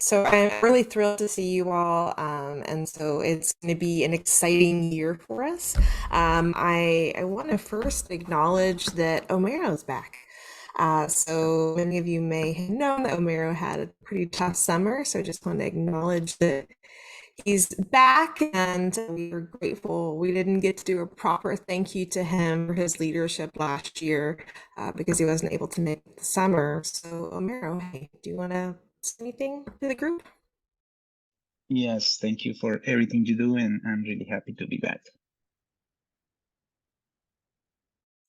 So I'm really thrilled to see you all, and so it's going to be an exciting year for us. I want to first acknowledge that Omero's back. So many of you may have known that Omero had a pretty tough summer, so I just want to acknowledge that he's back, and we are grateful. We didn't get to do a proper thank you to him for his leadership last year because he wasn't able to make the summer. So, Omero, hey, do you want to say anything to the group? Yes, thank you for everything you do, and I'm really happy to be back.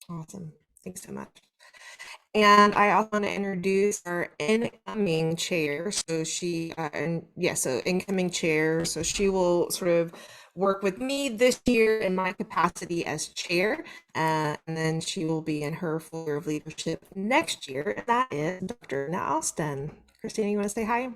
Awesome. Thanks so much. And I also want to introduce our incoming chair. So incoming chair. So she will sort of work with me this year in my capacity as chair, and then she will be in her full year of leadership next year. And that is Dr. Anna Austin. Christina, you want to say hi?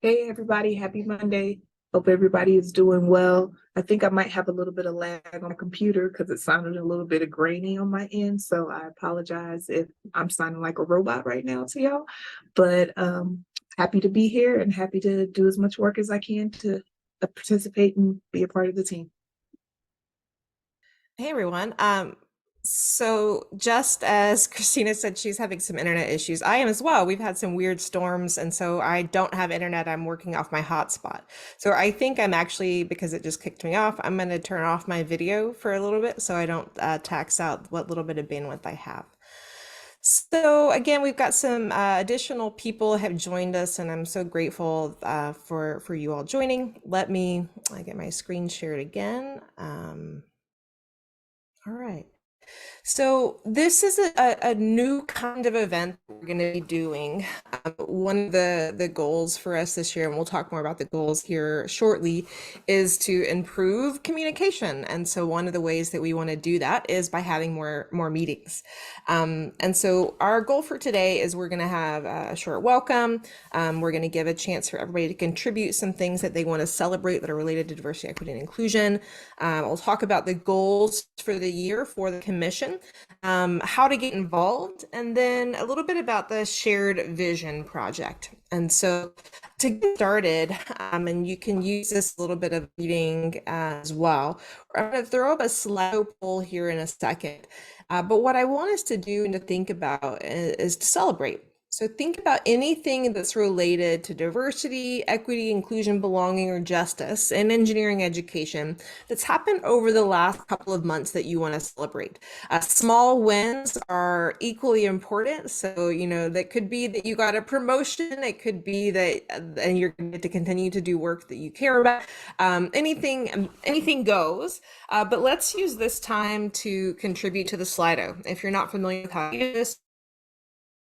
Hey everybody, happy Monday. Hope everybody is doing well. I think I might have a little bit of lag on my computer because it sounded a little bit of grainy on my end. So I apologize if I'm sounding like a robot right now to y'all. But happy to be here and happy to do as much work as I can to participate and be a part of the team. Hey everyone. So just as Christina said, she's having some internet issues. I am as well. We've had some weird storms, and so I don't have internet. I'm working off my hotspot. So I think I'm actually, because it just kicked me off, I'm going to turn off my video for a little bit so I don't tax out what little bit of bandwidth I have. So again, we've got some additional people have joined us, and I'm so grateful for you all joining. Let me get my screen shared again. All right. So this is a new kind of event we're going to be doing. One of the goals for us this year, and we'll talk more about the goals here shortly, is to improve communication. And so one of the ways that we want to do that is by having more meetings. And so our goal for today is we're going to have a short welcome. We're going to give a chance for everybody to contribute some things that they want to celebrate that are related to diversity, equity, and inclusion. We'll talk about the goals for the year for the commission, how to get involved, and then a little bit about the shared vision project. And so to get started, and you can use this little bit of reading as well. I'm going to throw up a Slido poll here in a second. But what I want us to do and to think about is to celebrate. So think about anything that's related to diversity, equity, inclusion, belonging, or justice in engineering education that's happened over the last couple of months that you want to celebrate. Small wins are equally important. So, that could be that you got a promotion. It could be that and you're going to continue to do work that you care about. Anything goes. But let's use this time to contribute to the Slido. If you're not familiar with how to use this,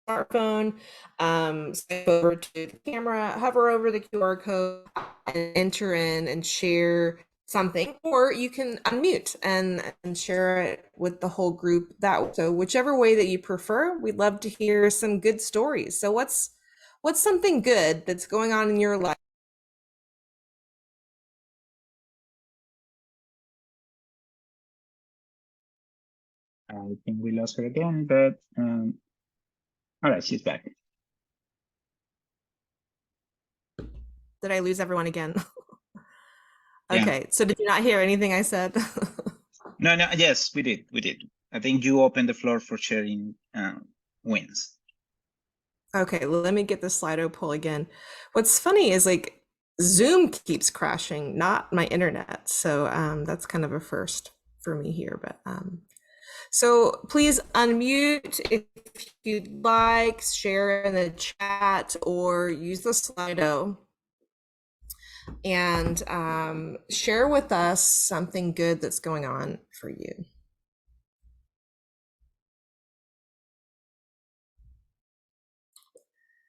smartphone, swipe over to the camera, hover over the QR code, and enter in and share something, or you can unmute and share it with the whole group that way. So whichever way that you prefer, we'd love to hear some good stories. So what's something good that's going on in your life? I think we lost her again, but all right, she's back. Did I lose everyone again? Yeah. Okay, so did you not hear anything I said? No, yes, we did. I think you opened the floor for sharing wins. Okay, let me get the Slido poll again. What's funny is like Zoom keeps crashing, not my internet. So that's kind of a first for me here. But so please unmute if you'd like, share in the chat, or use the Slido and share with us something good that's going on for you.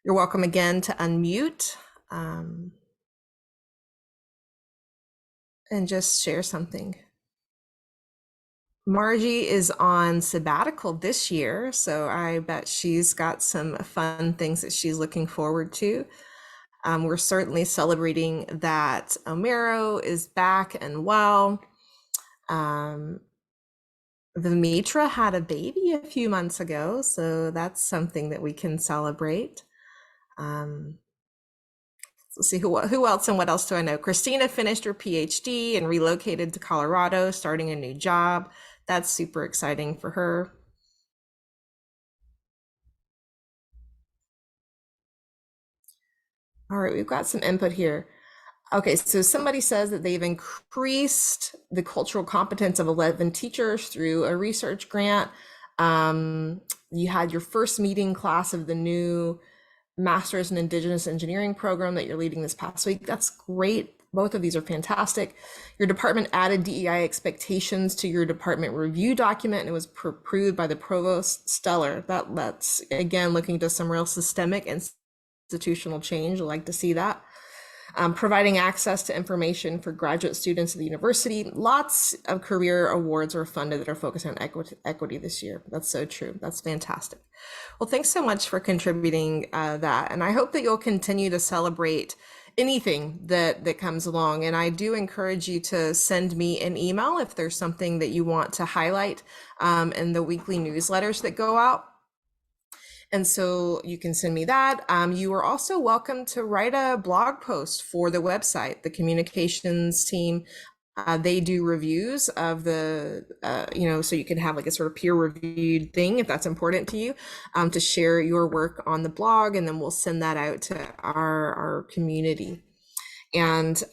You're welcome again to unmute and just share something. Margie is on sabbatical this year, so I bet she's got some fun things that she's looking forward to. We're certainly celebrating that Omero is back and well. Vimitra had a baby a few months ago, so that's something that we can celebrate. Let's see who else and what else do I know? Christina finished her PhD and relocated to Colorado, starting a new job. That's super exciting for her. All right, we've got some input here. Okay, so somebody says that they've increased the cultural competence of 11 teachers through a research grant. You had your first meeting class of the new Masters in Indigenous Engineering program that you're leading this past week. That's great. Both of these are fantastic. Your department added DEI expectations to your department review document, and it was approved by the provost. Stellar. That's, again, looking to some real systemic institutional change. I'd like to see that. Providing access to information for graduate students at the university. Lots of career awards were funded that are focused on equity this year. That's so true. That's fantastic. Well, thanks so much for contributing that. And I hope that you'll continue to celebrate anything that comes along. And I do encourage you to send me an email if there's something that you want to highlight in the weekly newsletters that go out. And so you can send me that. You are also welcome to write a blog post for the website. The communications team, they do reviews of the, so you can have like a sort of peer reviewed thing if that's important to you, to share your work on the blog, and then we'll send that out to our community. And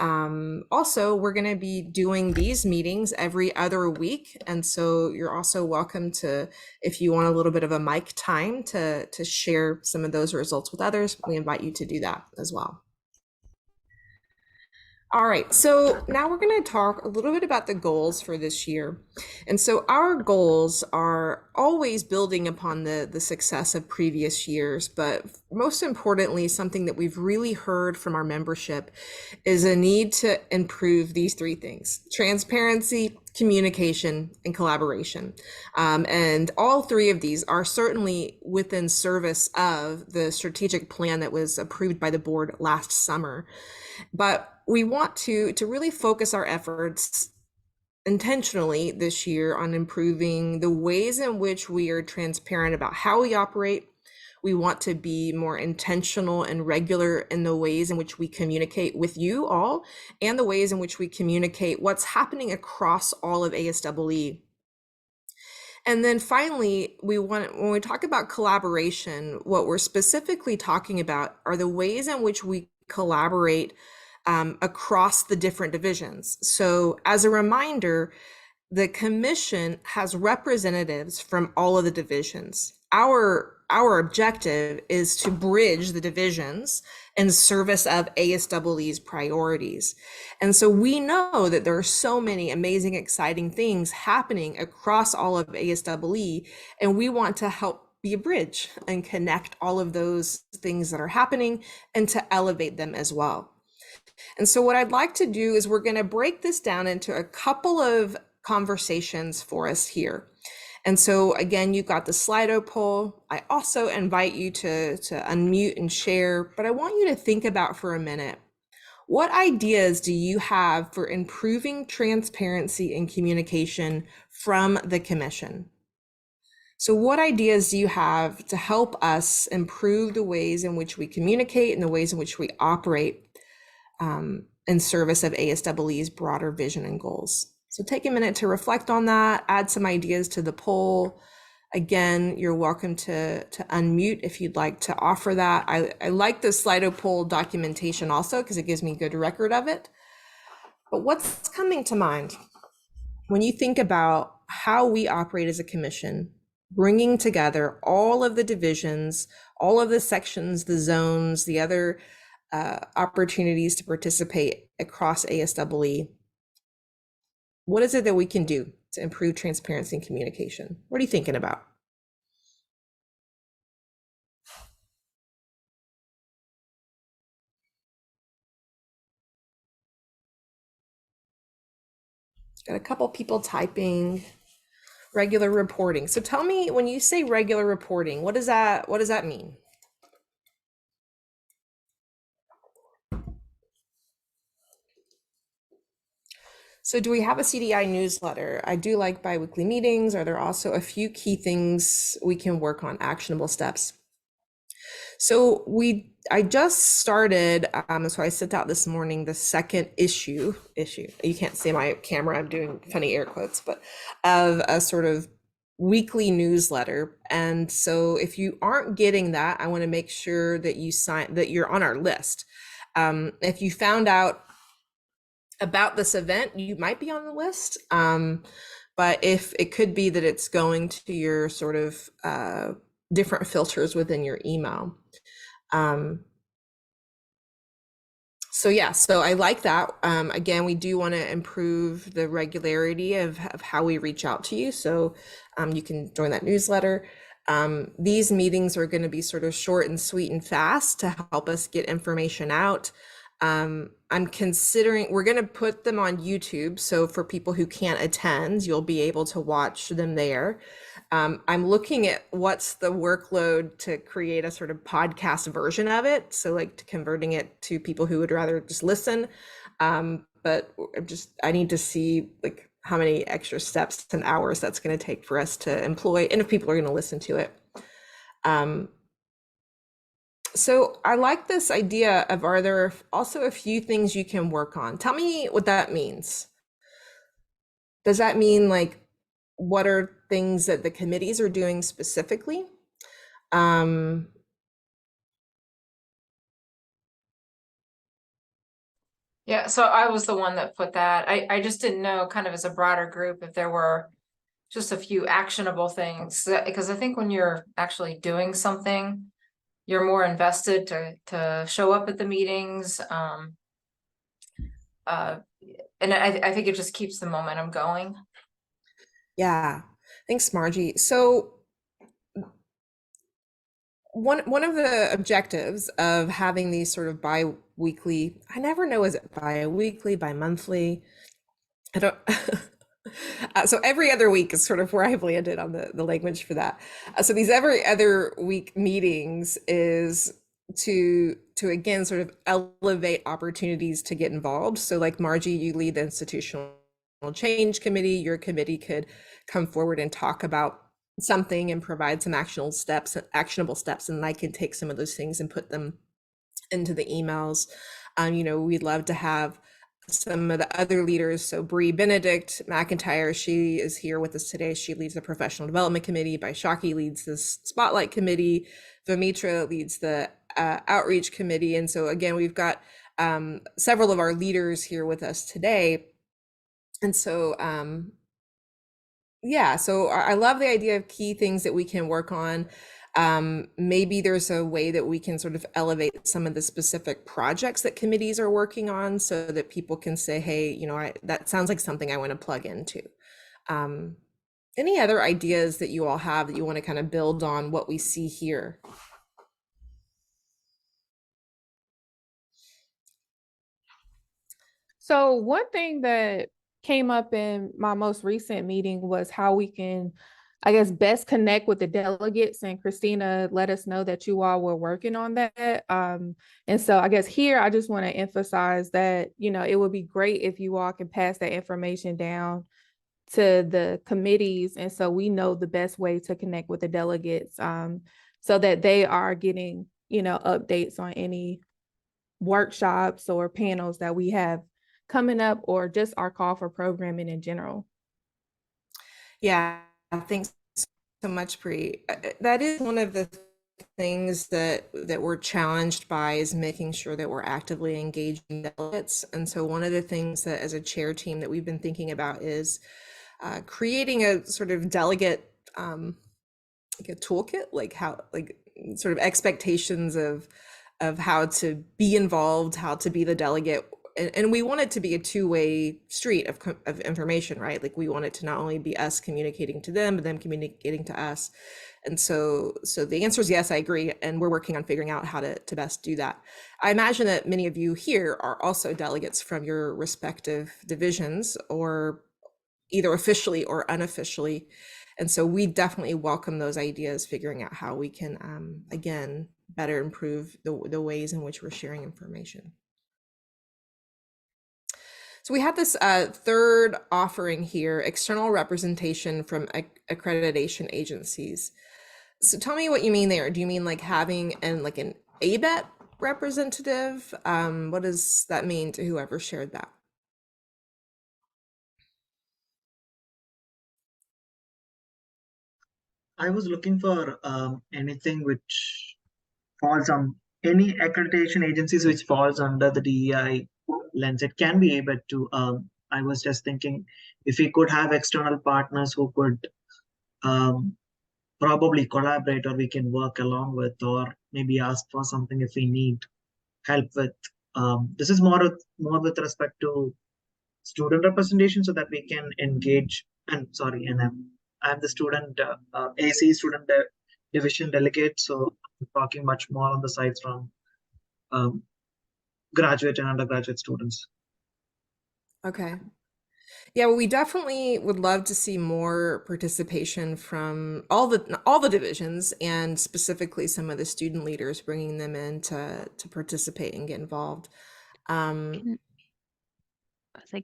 also, we're going to be doing these meetings every other week. And so you're also welcome to, if you want a little bit of a mic time to share some of those results with others, we invite you to do that as well. All right, so now we're going to talk a little bit about the goals for this year. And so our goals are always building upon the success of previous years, but most importantly, something that we've really heard from our membership is a need to improve these three things: transparency, communication, and collaboration. And all three of these are certainly within service of the strategic plan that was approved by the board last summer. But we want to really focus our efforts intentionally this year on improving the ways in which we are transparent about how we operate. We want to be more intentional and regular in the ways in which we communicate with you all, and the ways in which we communicate what's happening across all of ASEE. And then finally, when we talk about collaboration, what we're specifically talking about are the ways in which we collaborate across the different divisions. So as a reminder, the commission has representatives from all of the divisions. Our objective is to bridge the divisions in service of ASEE's priorities. And so we know that there are so many amazing, exciting things happening across all of ASEE, and we want to help be a bridge and connect all of those things that are happening and to elevate them as well. And so what I'd like to do is we're going to break this down into a couple of conversations for us here. And so again, you've got the Slido poll. I also invite you to unmute and share, but I want you to think about for a minute, what ideas do you have for improving transparency and communication from the commission? So what ideas do you have to help us improve the ways in which we communicate and the ways in which we operate in service of ASEE's broader vision and goals? So take a minute to reflect on that, add some ideas to the poll. Again, you're welcome to unmute if you'd like to offer that. I like the Slido poll documentation also because it gives me a good record of it. But what's coming to mind when you think about how we operate as a commission, bringing together all of the divisions, all of the sections, the zones, the other opportunities to participate across ASEE? What is it that we can do to improve transparency and communication? What are you thinking about? Got a couple people typing. Regular reporting. So tell me, when you say regular reporting, what does that mean? So do we have a CDI newsletter? I do like biweekly meetings. Are there also a few key things we can work on, actionable steps? So I just started, so I sent out this morning the second issue. You can't see my camera, I'm doing funny air quotes, but of a sort of weekly newsletter. And so if you aren't getting that, I want to make sure that that you're on our list. If you found out about this event, you might be on the list. But if it could be that it's going to your sort of different filters within your email. So yeah, so I like that. Again, we do want to improve the regularity of how we reach out to you. So you can join that newsletter. These meetings are going to be sort of short and sweet and fast to help us get information out. I'm considering, we're going to put them on YouTube. So for people who can't attend, you'll be able to watch them there. I'm looking at what's the workload to create a sort of podcast version of it. So like converting it to people who would rather just listen. But I need to see like how many extra steps and hours that's going to take for us to employ, and if people are going to listen to it. So I like this idea of, are there also a few things you can work on? Tell me what that means. Does that mean like, what are things that the committees are doing specifically? Yeah, so I was the one that put that. I just didn't know kind of as a broader group if there were just a few actionable things, because I think when you're actually doing something, you're more invested to show up at the meetings. And I think it just keeps the momentum going. Yeah, thanks, Margie. So one of the objectives of having these sort of bi-weekly, I never know, is it bi-weekly, bi-monthly? I don't. So every other week is sort of where I've landed on the language for that. So these every other week meetings is to again sort of elevate opportunities to get involved. So like Margie, you lead the institutional change committee. Your committee could come forward and talk about something and provide some actionable steps, and I can take some of those things and put them into the emails. We'd love to have some of the other leaders. So Bree Benedict McIntyre, she is here with us today. She leads the professional development committee. Baishaki leads the spotlight committee. Vamitra leads the outreach committee. And so again, we've got several of our leaders here with us today. And so yeah, so I love the idea of key things that we can work on. Maybe there's a way that we can sort of elevate some of the specific projects that committees are working on so that people can say, hey, that sounds like something I want to plug into. Any other ideas that you all have that you want to kind of build on what we see here? So one thing that came up in my most recent meeting was how we can, I guess, best connect with the delegates. And Christina let us know that you all were working on that. And so I guess here, I just want to emphasize that, it would be great if you all can pass that information down to the committees. And so we know the best way to connect with the delegates so that they are getting, updates on any workshops or panels that we have coming up, or just our call for programming in general. Yeah, thanks so much, Bree. That is one of the things that we're challenged by, is making sure that we're actively engaging delegates. And so one of the things that as a chair team that we've been thinking about is creating a sort of delegate like a toolkit, like sort of expectations of how to be involved, how to be the delegate. And we want it to be a two-way street of information, right? Like we want it to not only be us communicating to them, but them communicating to us. And so the answer is yes, I agree. And we're working on figuring out how to best do that. I imagine that many of you here are also delegates from your respective divisions, or either officially or unofficially. And so we definitely welcome those ideas, figuring out how we can, again, better improve the ways in which we're sharing information. So we have this third offering here, external representation from accreditation agencies. So tell me what you mean there. Do you mean like having an ABET representative? What does that mean to whoever shared that? I was looking for anything which falls on any accreditation agencies which falls under the DEI lens. It can be able to. I was just thinking if we could have external partners who could um, probably collaborate, or we can work along with, or maybe ask for something if we need help with. This is more with respect to student representation, so that we can engage. And sorry, and I'm the student AC division delegate, so I'm talking much more on the sides from um, graduate and undergraduate students. Okay. Yeah, well, we definitely would love to see more participation from all the divisions, and specifically some of the student leaders, bringing them in to participate and get involved. Can,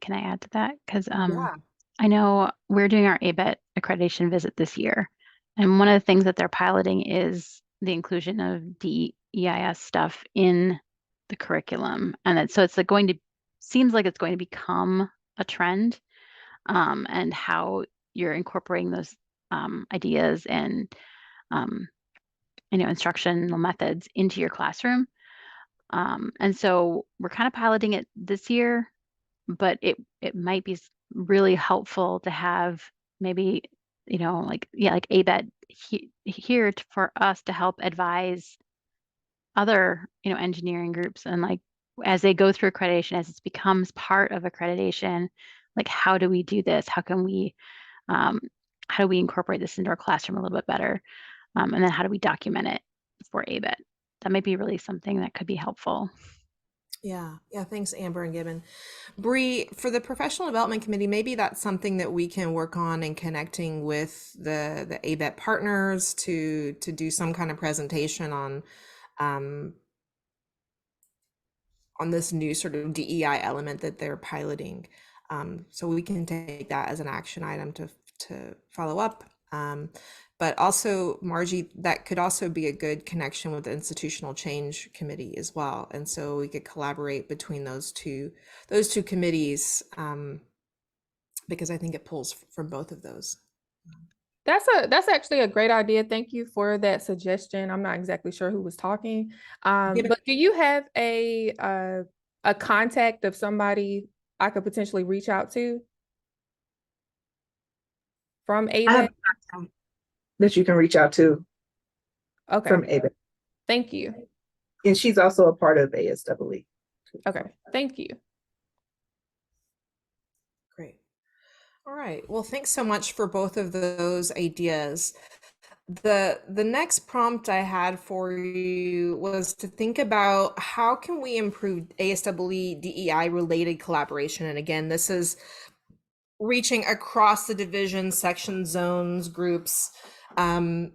can I add to that? Because Yeah. I know we're doing our ABET accreditation visit this year, and one of the things that they're piloting is the inclusion of DEIS stuff in the curriculum, and so it's seems like it's going to become a trend, and how you're incorporating those ideas and instructional methods into your classroom. And so we're kind of piloting it this year, but it might be really helpful to have maybe, like ABET here for us to help advise other, engineering groups, and like as they go through accreditation, as it becomes part of accreditation, like how do we do this? Um, how do we incorporate this into our classroom a little bit better? And then how do we document it for ABET? That might be really something that could be helpful. Yeah. Thanks, Amber and Gibbon. Bree, for the professional development committee, maybe that's something that we can work on in connecting with the ABET partners to do some kind of presentation um, on this new sort of DEI element that they're piloting. So we can take that as an action item to follow up. But also, Margie, that could also be a good connection with the institutional change committee as well. And so we could collaborate between those two committees, because I think it pulls from both of those. That's actually a great idea. Thank you for that suggestion. I'm not exactly sure who was talking. But do you have a contact of somebody I could potentially reach out to from I have ABET? a contact that you can reach out to Okay, from ABET. thank you. And she's also a part of ASEE. Okay, thank you. Great. All right. Well, thanks so much for both of those ideas. The next prompt I had for you was to think about how can we improve ASEE DEI related collaboration. And again, this is reaching across the division, section, zones, groups. And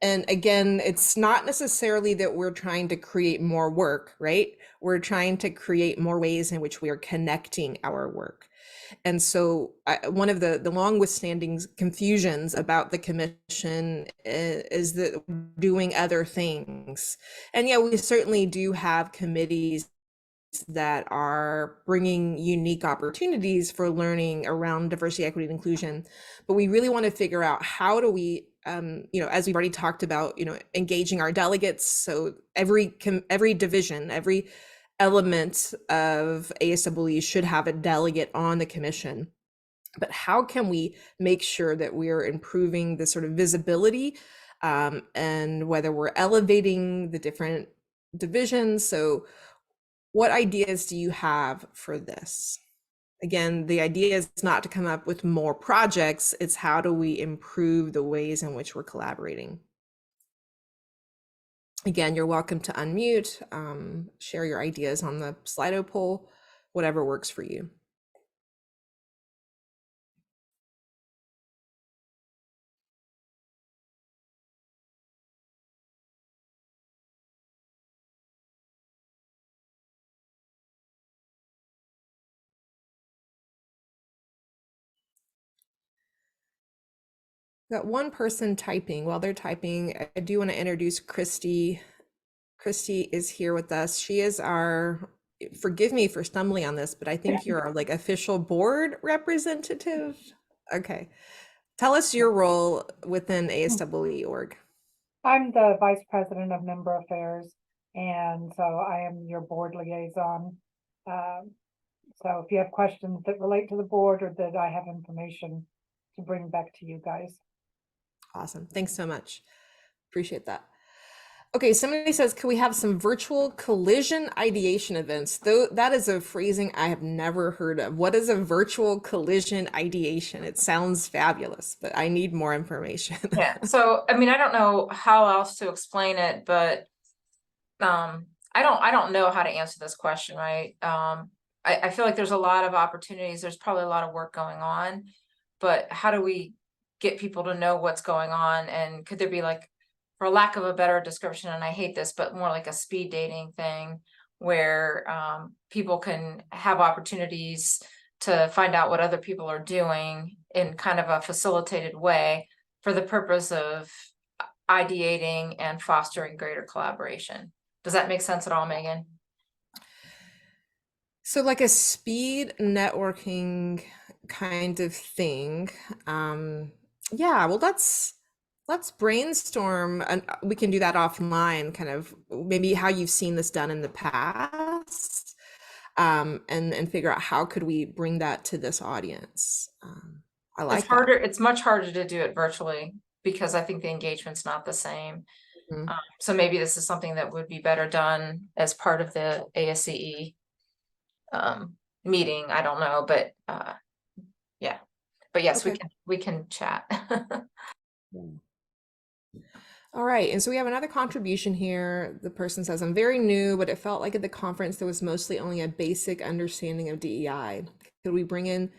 again, it's not necessarily that we're trying to create more work, right? We're trying to create more ways in which we are connecting our work. And so one of the long withstanding confusions about the commission is that we're doing other things. And yeah, we certainly do have committees that are bringing unique opportunities for learning around diversity, equity, and inclusion. But we really want to figure out how do we, as we've already talked about, engaging our delegates. So every division, every element of ASEE should have a delegate on the commission. But how can we make sure that we are improving the sort of visibility, and whether we're elevating the different divisions? So what ideas do you have for this? Again, the idea is not to come up with more projects, it's how do we improve the ways in which we're collaborating? Again, you're welcome to unmute, share your ideas on the Slido poll, whatever works for you. Got one person typing. While they're typing, I do want to introduce Christy. Christy is here with us. She is our, forgive me for stumbling on this, but I think you're our like official board representative. Okay. Tell us your role within ASWE org. I'm the Vice President of Member Affairs, and so I am your board liaison. So if you have questions that relate to the board or that I have information to bring back to you guys. Awesome. Thanks so much. Appreciate that. Okay, somebody says, could we have some virtual collision ideation events? Though that is a phrasing I have never heard of. What is a virtual collision ideation? It sounds fabulous, but I need more information. Yeah, so I mean, I don't know how else to explain it, but I don't know how to answer this question, right? I feel like there's a lot of opportunities. There's probably a lot of work going on, but how do we get people to know what's going on? And could there be, like, for lack of a better description, and I hate this, but more like a speed dating thing where people can have opportunities to find out what other people are doing in kind of a facilitated way for the purpose of ideating and fostering greater collaboration. Does that make sense at all, Megan? So like a speed networking kind of thing. Yeah, well, let's brainstorm, and we can do that offline, kind of maybe how you've seen this done in the past, and figure out how could we bring that to this audience. I like It's harder. It's much harder to do it virtually because I think the engagement's not the same. Mhm. So maybe this is something that would be better done as part of the ASCE meeting. I don't know, but yeah. But yes, Okay. we can chat. All right, and so we have another contribution here. The person says, I'm very new, but it felt like at the conference there was mostly only a basic understanding of DEI. Could we bring in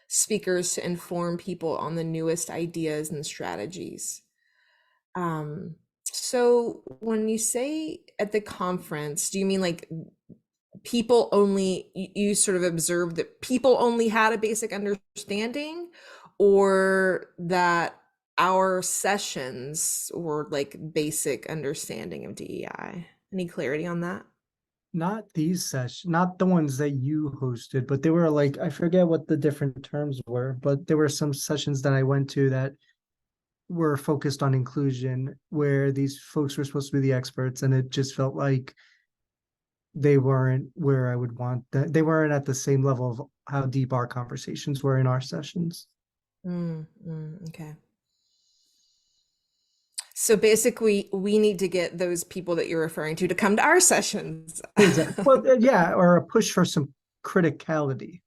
speakers to inform people on the newest ideas and strategies? So when you say at the conference, do you mean like people only, you sort of observed that people only had a basic understanding, or that our sessions were like basic understanding of DEI? Any clarity on that? Not these sessions, not the ones that you hosted, but they were like, I forget what the different terms were, but there were some sessions that I went to that were focused on inclusion, where these folks were supposed to be the experts, and it just felt like they weren't where I would want that. They weren't at the same level of how deep our conversations were in our sessions. Okay. So basically, we need to get those people that you're referring to come to our sessions. Exactly. Well, yeah, or a push for some criticality.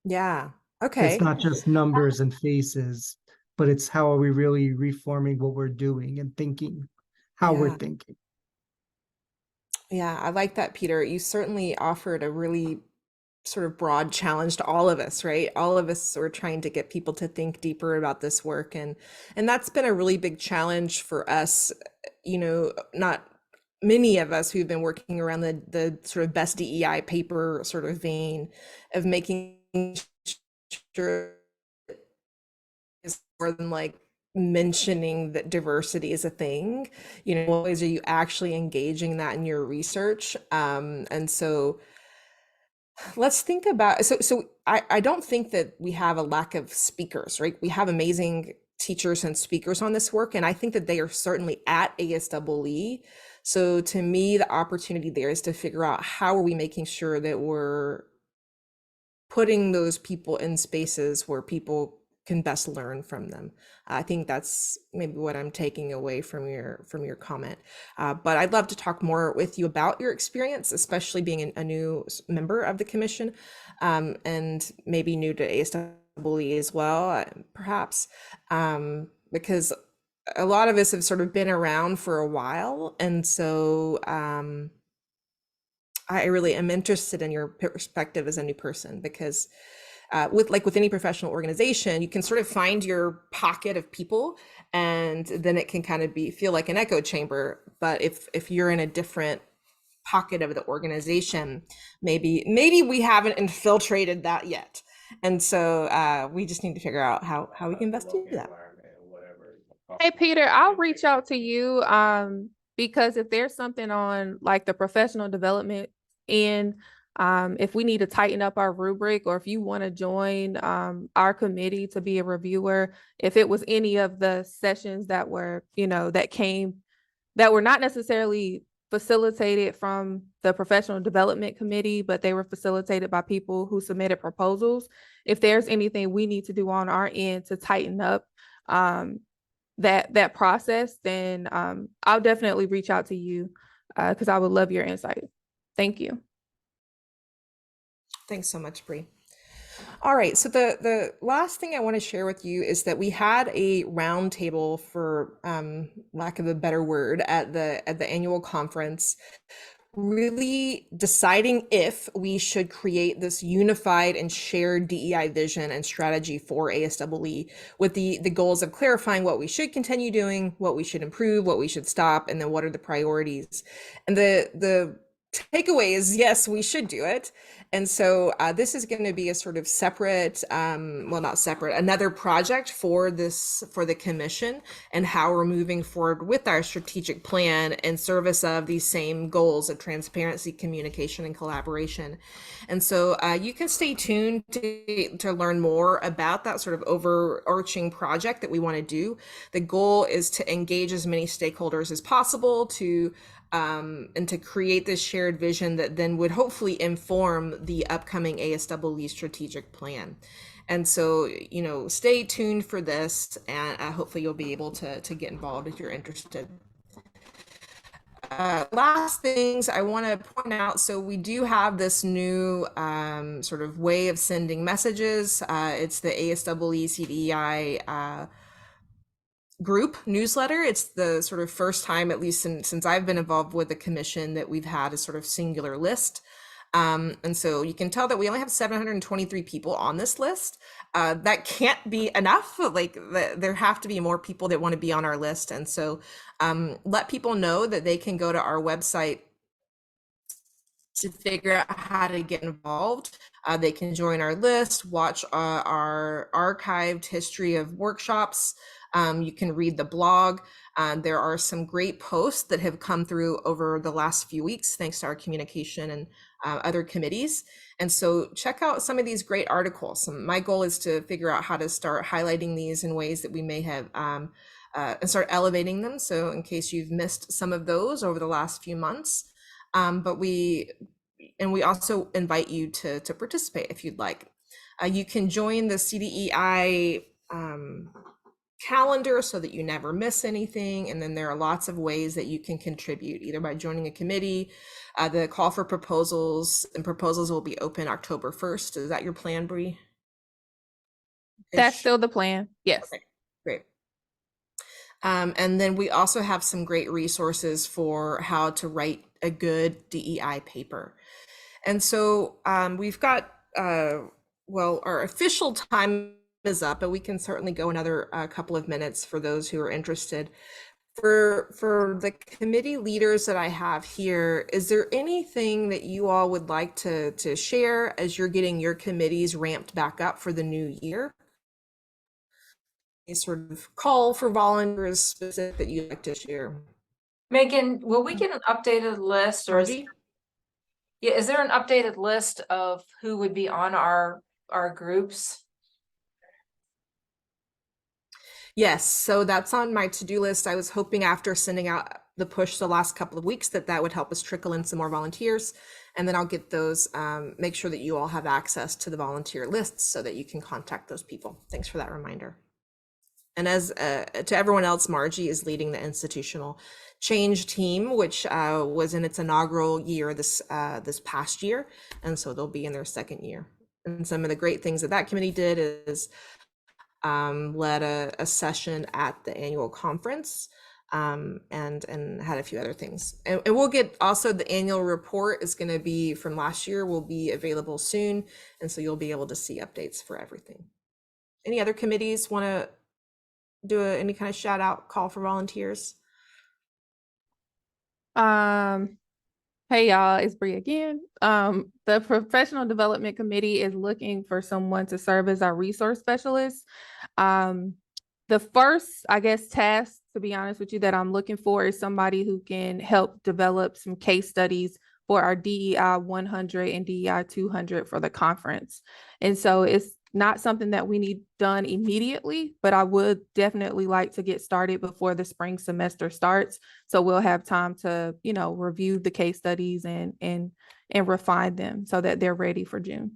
Yeah. Okay. It's not just numbers and faces, but it's how are we really reforming what we're doing and thinking, how we're Yeah. thinking. Yeah, I like that, Peter. You certainly offered a really sort of broad challenge to all of us, right? All of us are trying to get people to think deeper about this work, and that's been a really big challenge for us. You know, not many of us who've been working around the sort of best DEI paper sort of vein of making sure it's more than like mentioning that diversity is a thing. You know, what ways are you actually engaging that in your research? And so let's think about, so I don't think that we have a lack of speakers, right? We have amazing teachers and speakers on this work, and I think that they are certainly at ASEE. So to me, the opportunity there is to figure out how are we making sure that we're putting those people in spaces where people can best learn from them. I think that's maybe what I'm taking away from your comment. But I'd love to talk more with you about your experience, especially being a new member of the commission, and maybe new to ASEE as well, perhaps, because a lot of us have sort of been around for a while, and so I really am interested in your perspective as a new person, because with any professional organization, you can sort of find your pocket of people, and then it can kind of feel like an echo chamber. But if you're in a different pocket of the organization, maybe we haven't infiltrated that yet, and so we just need to figure out how we can best do that. Hey, Peter, I'll reach out to you, because if there's something on like the professional development end, if we need to tighten up our rubric, or if you want to join, our committee to be a reviewer, if it was any of the sessions that were, that were not necessarily facilitated from the professional development committee, but they were facilitated by people who submitted proposals. If there's anything we need to do on our end to tighten up, that process, then I'll definitely reach out to you, because I would love your insight. Thank you. Thanks so much, Bree. All right, so the last thing I want to share with you is that we had a roundtable, for lack of a better word, at the annual conference, really deciding if we should create this unified and shared DEI vision and strategy for ASEE, with the goals of clarifying what we should continue doing, what we should improve, what we should stop, and then what are the priorities. And the takeaway is, yes, we should do it. And so this is going to be a sort of separate, well, not separate, another project for the commission, and how we're moving forward with our strategic plan in service of these same goals of transparency, communication, and collaboration. And so you can stay tuned to learn more about that sort of overarching project that we want to do. The goal is to engage as many stakeholders as possible and to create this shared vision that then would hopefully inform the upcoming ASEE strategic plan. And so, stay tuned for this, and hopefully you'll be able to get involved if you're interested. Last things I want to point out, so we do have this new sort of way of sending messages. It's the ASEE CDEI group newsletter. It's the sort of first time, at least since I've been involved with the commission, that we've had a sort of singular list. And so you can tell that we only have 723 people on this list. That can't be enough. Like there have to be more people that want to be on our list. And so let people know that they can go to our website to figure out how to get involved. They can join our list, watch our archived history of workshops. You can read the blog. There are some great posts that have come through over the last few weeks, thanks to our communication and other committees. And so check out some of these great articles. My goal is to figure out how to start highlighting these in ways that we may have and start elevating them. So in case you've missed some of those over the last few months, but we also invite you to participate if you'd like. You can join the CDEI calendar so that you never miss anything. And then there are lots of ways that you can contribute, either by joining a committee. The call for proposals will be open October 1st. Is that your plan, Bree? That's still the plan. Yes. Okay, great. And then we also have some great resources for how to write a good DEI paper. And so we've got, well, our official time is up, but we can certainly go another couple of minutes for those who are interested. For the committee leaders that I have here, is there anything that you all would like to share as you're getting your committees ramped back up for the new year? A sort of call for volunteers specific that you'd like to share? Megan, will we get an updated list, or is there an updated list of who would be on our groups? Yes, so that's on my to-do list. I was hoping after sending out the push the last couple of weeks that would help us trickle in some more volunteers. And then I'll get those, make sure that you all have access to the volunteer lists so that you can contact those people. Thanks for that reminder. And as to everyone else, Margie is leading the institutional change team, which was in its inaugural year this past year. And so they'll be in their second year. And some of the great things that committee did is led a session at the annual conference and had a few other things. And we'll get also the annual report is going to be from last year, will be available soon. And so you'll be able to see updates for everything. Any other committees want to do any kind of shout out call for volunteers? Hey y'all, it's Bree again. The professional development committee is looking for someone to serve as our resource specialist. the first, I guess, task, to be honest with you, that I'm looking for is somebody who can help develop some case studies for our DEI 100 and DEI 200 for the conference. And so it's not something that we need done immediately, but I would definitely like to get started before the spring semester starts. So we'll have time to, you know, review the case studies and refine them so that they're ready for June.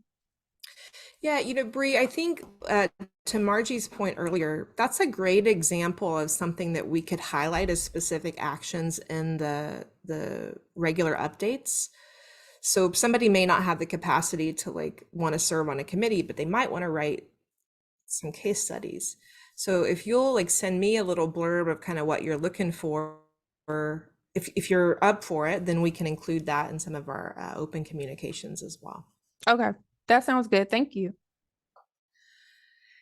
Yeah, you know, Bree, I think to Margie's point earlier, that's a great example of something that we could highlight as specific actions in the regular updates. So somebody may not have the capacity to like want to serve on a committee, but they might want to write some case studies. So if you'll like send me a little blurb of kind of what you're looking for, or if you're up for it, then we can include that in some of our open communications as well. Okay, that sounds good. Thank you.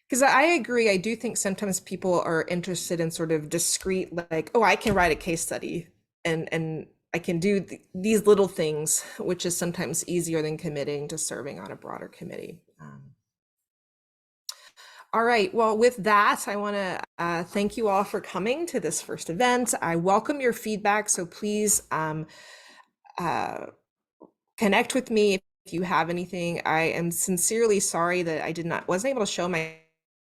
Because I agree. I do think sometimes people are interested in sort of discrete, like, oh, I can write a case study and I can do these little things, which is sometimes easier than committing to serving on a broader committee. All right. Well, with that, I want to thank you all for coming to this first event. I welcome your feedback. So please connect with me if you have anything. I am sincerely sorry that I wasn't able to show my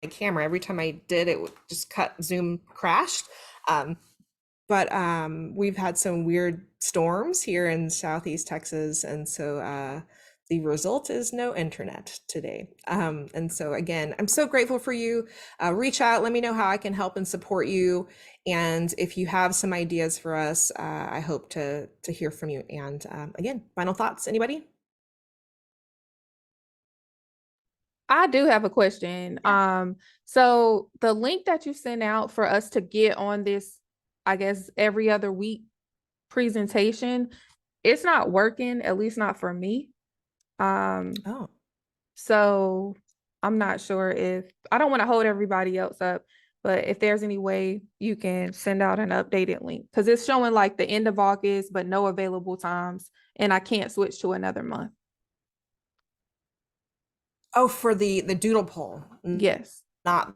camera. Every time I did, it would just Zoom crashed. But we've had some weird storms here in Southeast Texas. And so the result is no internet today. And so again, I'm so grateful for you. Reach out, let me know how I can help and support you. And if you have some ideas for us, I hope to hear from you. And again, final thoughts, anybody? I do have a question. So the link that you sent out for us to get on this, I guess, every other week presentation, it's not working, at least not for me. Oh, So I'm not sure if, I don't want to hold everybody else up, but if there's any way you can send out an updated link, because it's showing like the end of August, but no available times, and I can't switch to another month. oh, for the doodle poll. Yes. Not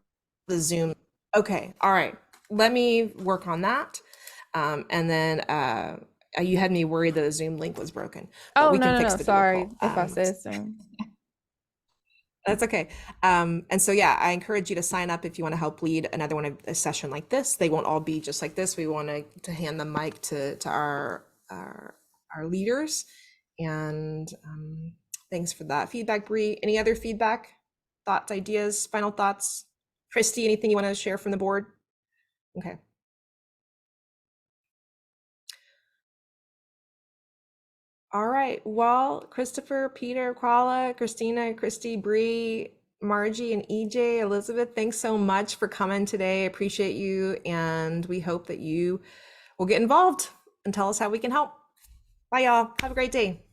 the Zoom. Okay. All right. Let me work on that. And then you had me worried that the Zoom link was broken. Oh, we can no, fix no, the doodle sorry poll. if I said so. That's okay. And so, yeah, I encourage you to sign up if you want to help lead another one of a session like this. They won't all be just like this. We want to hand the mic to our leaders. And thanks for that feedback, Bree. Any other feedback, thoughts, ideas, final thoughts? Christy, anything you want to share from the board? Okay. All right. Well, Christopher, Peter, Kuala, Christina, Christy, Bree, Margie, and EJ, Elizabeth, thanks so much for coming today. I appreciate you. And we hope that you will get involved and tell us how we can help. Bye, y'all. Have a great day.